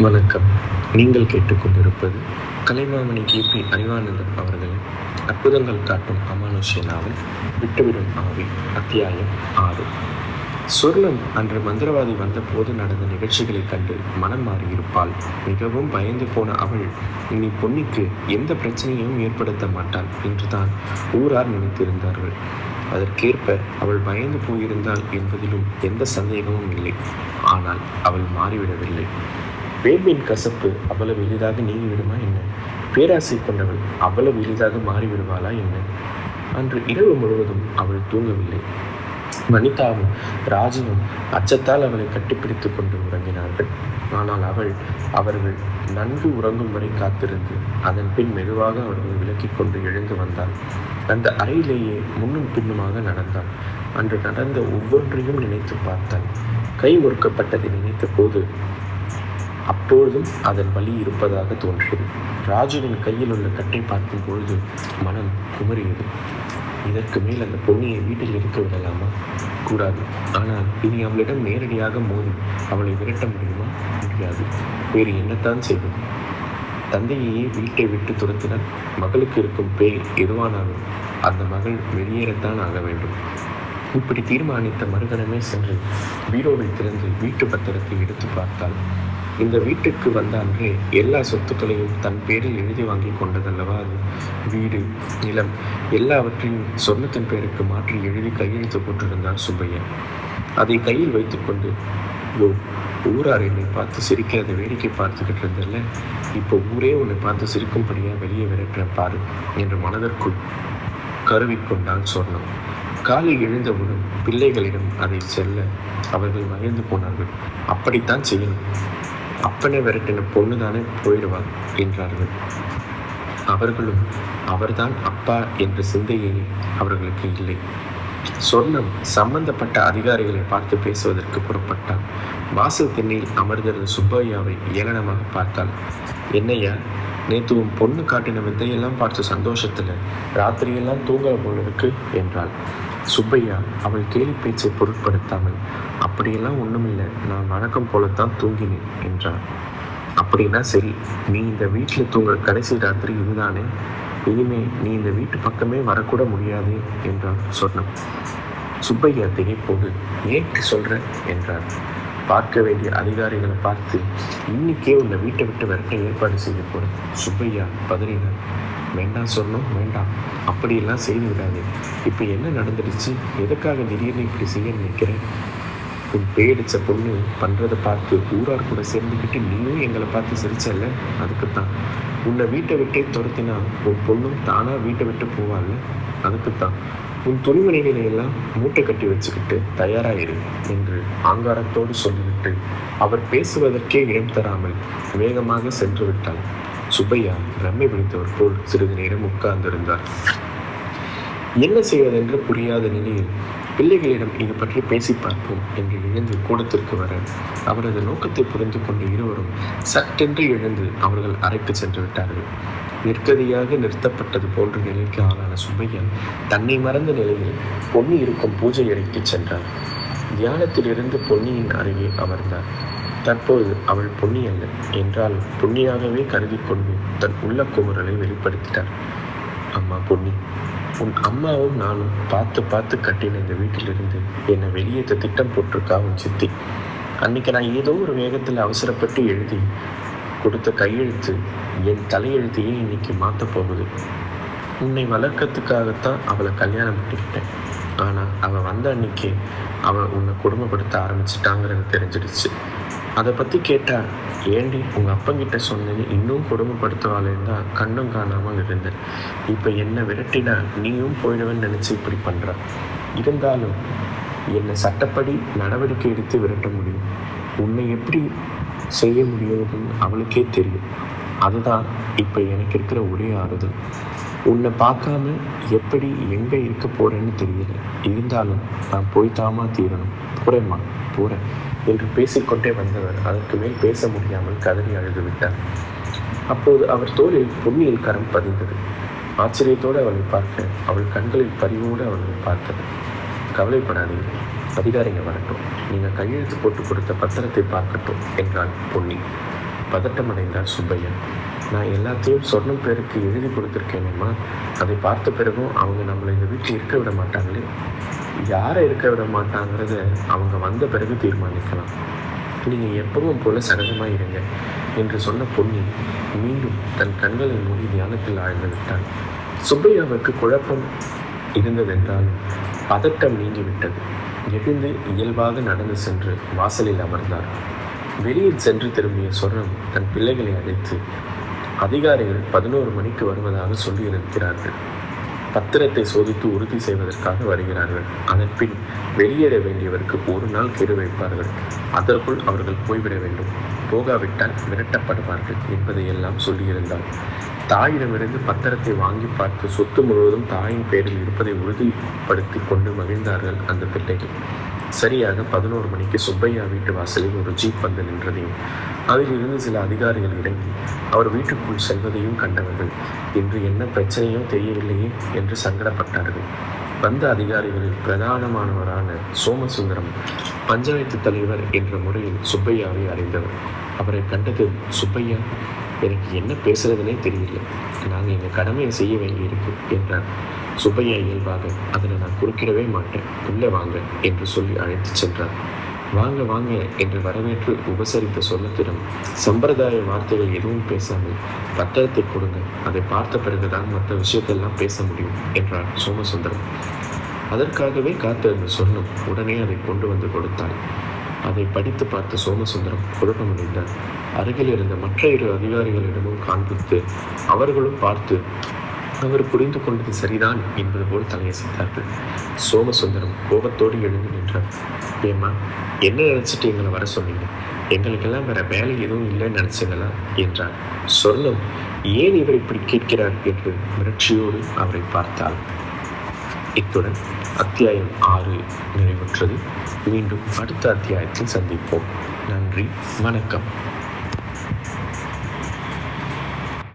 வணக்கம். நீங்கள் கேட்டுக்கொண்டிருப்பது கலைமாமணி கே.பி. அறிவானந்தன் அவர்களின் அற்புதங்கள் காட்டும் அமானுஷ்ய நாவல் விட்டுவிடும் ஆவி. அத்தியாயம் 6. சொர்ணம் அன்று மந்திரவாதி வந்தபோது நடந்த நிகழ்ச்சிகளைக் கண்டு மனம் மாறியிருப்பாள். மிகவும் பயந்து போன அவள் இனி பொன்னிக்கு எந்த பிரச்சனையும் ஏற்படுத்த மாட்டாள் என்றுதான் ஊரார் நினைத்திருந்தார்கள். அதற்கேற்ப அவள் பயந்து போயிருந்தாள் என்பதிலும் எந்த சந்தேகமும் இல்லை. ஆனால் அவள் மாறிவிடவில்லை. வேம்பின் கசப்பு அவ்வளவு எளிதாக நீங்கிவிடுமா என்ன? பேராசை கொண்டவள் அவ்வளவு எளிதாக மாறிவிடுவாளா என்ன? அன்று இரவு முழுவதும் அவள் தூங்கவில்லை. வனிதாவும் ராஜனும் அச்சத்தால் அவளை கட்டிப்பிடித்து கொண்டு உறங்கினார்கள். ஆனால் அவர்கள் நன்கு உறங்கும் வரை காத்திருந்து அதன் பின் மெதுவாக அவர்கள் விலக்கி கொண்டு எழுந்து வந்தாள். அந்த அறையிலேயே முன்னும் பின்னுமாக நடந்தாள். அன்று நடந்த ஒவ்வொன்றையும் நினைத்து பார்த்தாள். கை ஒர்க்கப்பட்டதை நினைத்த போது அப்பொழுதும் அதன் வலி இருப்பதாக தோன்றியது. ராஜுவின் கையில் உள்ள கட்டை பார்க்கும் பொழுது மனம் குமரியது. இதற்கு மேல் அந்த பொன்னியை வீட்டில் இருக்க விடலாமா? கூடாது. ஆனால் இனி அவளிடம் நேரடியாக மோதி அவளை விரட்ட முடியுமா? முடியாது. வேறு என்னத்தான் செய்வது? தந்தையையே வீட்டை விட்டு துரத்தினால் மகளுக்கு இருக்கும் பேய் எதுவானாலும் அந்த மகள் வெளியேறத்தான் ஆக வேண்டும். இப்படி தீர்மானித்த மறுகணமே சென்று பீரோவை திறந்து வீட்டு பத்திரத்தை எடுத்து பார்த்தாள். இந்த வீட்டுக்கு வந்த அன்றே எல்லா சொத்துக்களையும் தன் பேரில் எழுதி வாங்கி கொண்டதல்லவா அது. வீடு, நிலம் எல்லாவற்றையும் சொர்ணத்தின் பேருக்கு மாற்றி எழுதி கையெழுத்து போட்டிருந்தார் சுப்பையா. அதை கையில் வைத்துக்கொண்டு, யோ, ஊரார் என்னை பார்த்து சிரிக்கிறத வேடிக்கை பார்த்துக்கிட்டு இருந்தல்ல, இப்போ ஊரே உன்னை பார்த்து சிரிக்கும்படியா வெளியே விரட்டுற பாரு என்று மனதிற்குள் கருவிக்கொண்டாள் சொர்ணம். காலை எழுந்தவுடன் பிள்ளைகளிடம் அதை செல்ல அவர்கள் மகிழ்ந்து போனார்கள். அப்படித்தான் செய்யணும். அப்பனை விரட்டின பொண்ணு தானே போயிடுவார் என்றார்கள். அவர்களும் அவர்தான் அப்பா என்ற சிந்தையே அவர்களுக்கு இல்லை. சொர்ணம் சம்பந்தப்பட்ட அதிகாரிகளை பார்த்து பேசுவதற்கு புறப்பட்டாள். வாசல் திண்ணில் அமர்ந்திருந்த சுப்பையாவை ஏளனமாக பார்த்தாள். என்னையா, நேற்று உன் பொண்ணு காட்டின வித்தையெல்லாம் பார்த்து சந்தோஷத்துல ராத்திரியெல்லாம் தூங்கல போல இருக்கு என்றாள். சுப்பையா அவள் கேலி பேச்சை பொருட்படுத்தாமல், அப்படியெல்லாம் ஒன்றுமில்லை, நான் வழக்கம் போலத்தான் தூங்கினேன் என்றார். அப்படின்னா சரி, நீ இந்த வீட்டில் தூங்குற கடைசி ராத்திரி இதுதானே? இனிமே நீ இந்த வீட்டு பக்கமே வரக்கூட முடியாது என்றார் சொர்ணம். சுப்பையா திகைப்போடு, ஏன் சொல்ற என்றார். பார்க்க வேண்டிய அதிகாரிகளை பார்த்து இன்னைக்கே உன்னை வீட்டை விட்டு விரட்ட ஏற்பாடு செய்ய போற. சுப்பையா பதறினார். வேண்டாம் சொன்னோம், வேண்டாம், அப்படியெல்லாம் செய்து விடாது. இப்போ என்ன நடந்துடுச்சு? எதுக்காக திடீர்னு இப்படி செய்ய நினைக்கிறேன்? உன் பேடிச்ச பொண்ணு பண்ணுறதை பார்த்து ஊரார் கூட சேர்ந்துக்கிட்டு நீயும் எங்களை பார்த்து சிரிச்சல்ல, அதுக்குத்தான். உன்னை வீட்டை விட்டே துரத்தினா உன் பொண்ணும் தானாக வீட்டை விட்டு போவாள்ல, அதுக்குத்தான். உன் துணிமணிகளை எல்லாம் மூட்டை கட்டி வச்சுக்கிட்டு தயாராயிரு என்று ஆங்காரத்தோடு சொல்லிவிட்டு அவர் பேசுவதற்கே இடம் தராமல் வேகமாக சென்று விட்டாள். சுப்பையா பிரம்மை பிடித்தவர் போல் சிறிது நேரம் உட்கார்ந்திருந்தார். என்ன செய்வதென்று புரியாத நிலையில் பிள்ளைகளிடம் இது பற்றி பேசி பார்ப்போம் என்று எழுந்து கூடத்திற்கு வர அவரது நோக்கத்தை புரிந்து கொண்டு இருவரும் சட்டென்று எழுந்து அவர்கள் அறைக்கு சென்று விட்டார்கள். நிற்கதியாக நிறுத்தப்பட்டது போன்ற நிலைக்கு ஆளான சுப்பையா தன்னை மறந்த நிலையில் பொன்னி இருக்கும் பூஜை அறைக்கு சென்றார். தியானத்திலிருந்து பொன்னியின் அருகே அமர்ந்தார். தற்போது அவள் பொன்னி அல்ல என்றால் பொன்னியாகவே கருதி கொண்டு தன் உள்ள குமுறலை வெளிப்படுத்திட்டார். அம்மா பொன்னி, உன் அம்மாவும் நானும் பார்த்து பார்த்து கட்டின இந்த வீட்டிலிருந்து என்னை வெளியேற்ற திட்டம் போட்டிருக்கா உன் சித்தி. அன்னைக்கு நான் ஏதோ ஒரு வேகத்தில் அவசரப்பட்டு எழுதி கொடுத்த கையெழுத்து என் தலையெழுத்தையே இன்னைக்கு மாற்ற போகுது. உன்னை வளர்க்கறதுக்காகத்தான் அவளை கல்யாணம் பண்ணிக்கிட்டேன். ஆனால் அவள் வந்த அன்னைக்கு அவள் உன்னை கொடுமைப்படுத்த ஆரம்பிச்சிட்டாங்கிறது தெரிஞ்சிடுச்சு. அதை பற்றி கேட்டால், ஏண்டி உங்கள் அப்பங்கிட்ட சொன்னது இன்னும் கொடுமைப்படுத்துவாளேன்னு தான் கண்ணும் காணாமல் இருந்தேன். இப்போ என்னை விரட்டினா நீயும் போயிடுவேன்னு நினச்சி இப்படி பண்ணுறா. இருந்தாலும் என்னை சட்டப்படி நடவடிக்கை எடுத்து விரட்ட முடியும். உன்னை எப்படி செய்ய முடியும்னு அவளுக்கே தெரியும். அதுதான் இப்போ எனக்கு இருக்கிற ஒரே ஆறுதல். உன்னை பார்க்காம எப்படி எங்கே இருக்க போகிறேன்னு தெரியல. இருந்தாலும் நான் போய்த்தாமா தீரணும். போகிறேம்மா, போகிறேன் என்று பேசிக்கொண்டே வந்தவர் அதற்கு மேல் பேச முடியாமல் கதறி அழுது விட்டார். அப்போது அவர் தோளில் பொன்னியின் கரம் பதிந்தது. ஆச்சரியத்தோடு அவளை பார்க்க அவள் கண்களில் பரிவோடு அவளை பார்த்தது. கவலைப்படாதீங்க, அதிகாரிங்க வரட்டும், நீங்கள் கையெழுத்து போட்டு கொடுத்த பத்திரத்தை பார்க்கட்டும் என்றாள் பொன்னி. பதட்டமடைந்தார் சுப்பையா. நான் எல்லாத்தையும் சொர்ணம் பேருக்கு எழுதி கொடுத்துருக்கேனேம்மா. அதை பார்த்த பிறகும் அவங்க நம்மளை இந்த வீட்டில் இருக்க விட மாட்டாங்களே. யாரை இருக்க விட மாட்டாங்கிறத அவங்க வந்த பிறகு தீர்மானிக்கலாம். நீங்கள் எப்பவும் போல சகஜமாக இருங்க என்று சொன்ன பொன்னி மீண்டும் தன் கண்களை மூடி தியானத்தில் ஆழ்ந்து விட்டாள். சுப்பையாவுக்கு குழப்பம் இருந்ததென்றாலும் பதட்டம் நீங்கிவிட்டது. எழுந்து இயல்பாக நடந்து சென்று வாசலில் அமர்ந்தார். வெளியில் சென்று திரும்பிய சொர்ணம் தன் பிள்ளைகளை அழைத்து, அதிகாரிகள் 11 மணிக்கு வருவதாக சொல்லியிருக்கிறார்கள். பத்திரத்தை சோதித்து உறுதி செய்வதற்காக வருகிறார்கள். அதன் பின் வெளியேற வேண்டியவருக்கு ஒரு நாள் கெடு வைப்பார்கள். அதற்குள் அவர்கள் போய்விட வேண்டும். போகாவிட்டால் விரட்டப்படுவார்கள் என்பதையெல்லாம் சொல்லியிருந்தார். தாயிடமிருந்து பத்திரத்தை வாங்கி பார்த்து சொத்து முழுவதும் தாயின் பேரில் இருப்பதை உறுதிப்படுத்தி கொண்டு மகிழ்ந்தார்கள் அந்த பிள்ளைகள். சரியாக 11 மணிக்கு சுப்பையா வீட்டு வாசலில் ஒரு ஜீப் வந்து நின்றதையும் அதில் இருந்து சில அதிகாரிகள் இறங்கி அவர் வீட்டுக்குள் செல்வதையும் கண்டவர்கள் இன்று என்ன பிரச்சனையோ தெரியவில்லையே என்று சங்கடப்பட்டார்கள். வந்த அதிகாரிகளில் பிரதானமானவரான சோமசுந்தரம் பஞ்சாயத்து தலைவர் என்ற முறையில் சுப்பையாவை அறிந்தவர். அவரை கண்டது, சுப்பையா, எனக்கு என்ன பேசுறதுனே தெரியல, நாங்கள் எங்கள் கடமையை செய்ய வேண்டியிருக்கு என்றார். சுப்பையா இயல்பாக, அதில் நான் குறுக்கிடவே மாட்டேன், உள்ளே வாங்க என்று சொல்லி அழைத்து சென்றார். வாங்க வாங்க என்று வரவேற்று உபசரித்த சொர்ணத்திடம் சம்பிரதாய வார்த்தைகள் எதுவும் பேசாமல் பத்திரத்தை கொடுங்க, அதை பார்த்த பிறகுதான் மற்ற விஷயத்தெல்லாம் பேச முடியும் என்றார் சோமசுந்தரம். அதற்காகவே காத்திருந்த சொர்ணம் உடனே அதை கொண்டு வந்து கொடுத்தாள். அதை படித்து பார்த்த சோமசுந்தரம் குழப்பமடைந்தார். அருகில் இருந்த மற்ற 2 அதிகாரிகளிடமும் காண்பித்து அவர்களும் பார்த்து அவர் புரிந்து கொண்டது சரிதான் என்பது போல் தலையசைத்தார்கள். சோமசுந்தரம் கோபத்தோடு எழுந்து நின்றார். ஏம்மா, என்ன நினைச்சிட்டு எங்களை வர சொன்னீங்க? எங்களுக்கெல்லாம் வேற வேலை எதுவும் இல்லைன்னு நினைச்சீங்களா என்றார். சொர்ணம் ஏன் இவர் இப்படி கேட்கிறார் என்று மிரட்சியோடு அவரை பார்த்தாள். இத்துடன் அத்தியாயம் 6 நிறைவுற்றது. மீண்டும் அடுத்த அத்தியாயத்தில் சந்திப்போம். நன்றி, வணக்கம்.